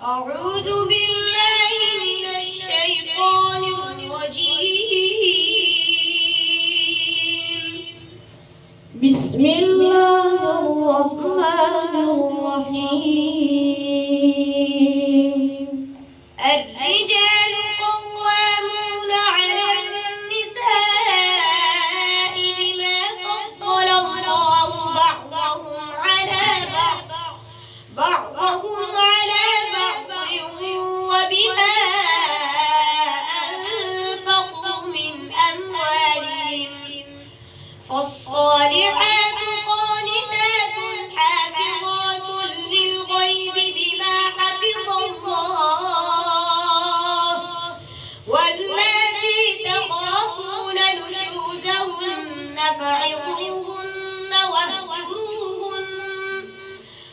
أعوذ بالله من الشيطان الرجيم. بسم الله الرحمن الرحيم. الرجال قوامون على النساء بما فضل الله بعضهم على بعض وبما أنفقوا من أموالهم. فالصالحات قانتات حافظات للغيب بما حفظ الله. واللاتي تخافون نشوزهن فعظوهن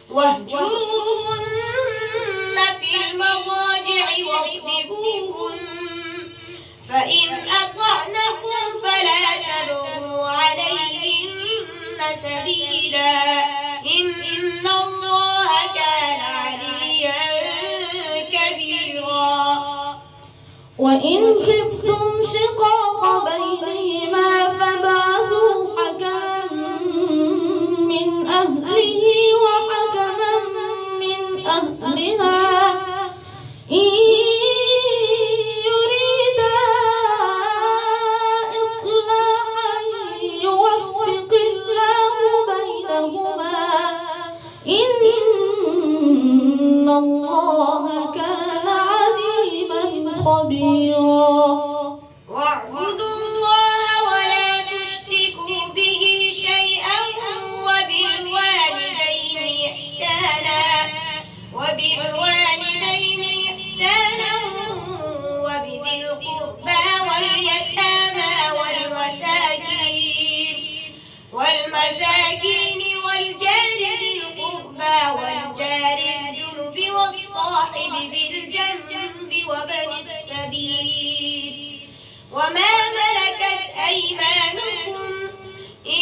واهجروهن في المضاجع واضربوهن. فإن أطعنكم فلا تبغوا عليهن سبيلا إن الله كان عليا كبيرا. وإن خفتم شقاق بينهما فابعثوا حكما من أهله وحكما من أهلها إن يريدا إصلاحا يوفق الله بينهما إن الله كان عليما خبيرا. واعبدوا الله ولا تشركوا به شيئا وبالوالدين إحسانا وبذي القربى واليتامى والمساكين والجار ذي القربى والجار الجنب والصاحب بالجنب وابن السبيل وما ملكت أيمانكم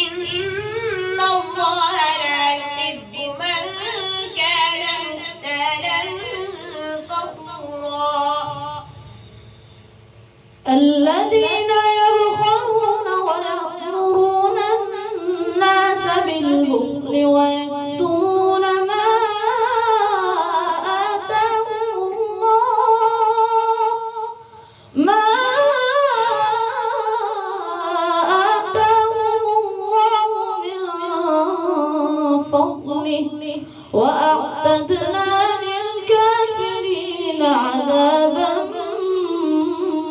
إن الله لا يحب من كان مختالا فخورا. الذين يبخلون ويأمرون الناس بالبخل ويكتمون ما آتاهم الله من فضله وأعتدنا للكافرين عذابا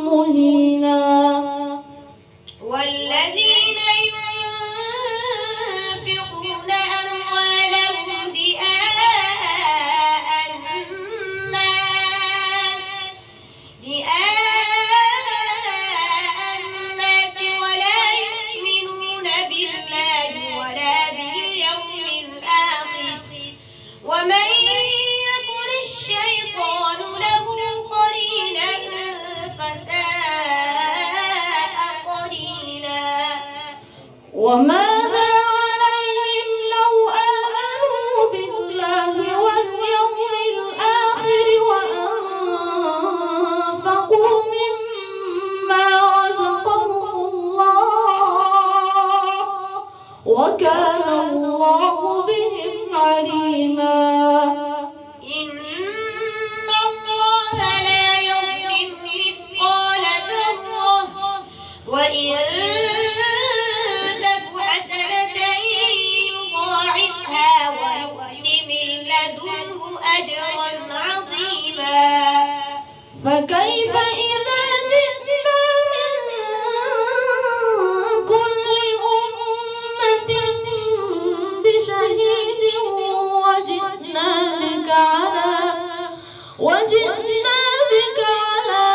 مهينا. والذين ينفقون أموالهم رئاء الناس ولا يؤمنون بالله ولا باليوم الآخر ومن يكن الشيطان له قرينا فساء قرينا. وماذا عليهم لو آمنوا بالله واليوم الآخر وأنفقوا مما رزقهم الله وكان الله بهم عليما. إن الله لا يظلم مثقال ذرة وإن تك حسنة يضاعفها ويؤت من لدنه أجرا عظيما. فكيف إذا جئنا من كل أمة بشهيد وجئنا بك على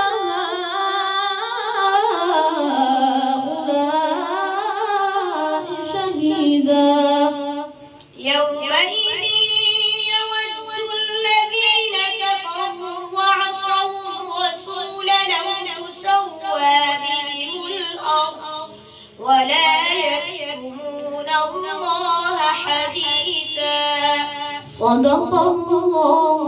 هؤلاء شهيدا. يومئذ يود الذين كفروا وعصوا الرسول لو تسوى بهم الأرض ولا يكتمون الله حديثا. صدق الله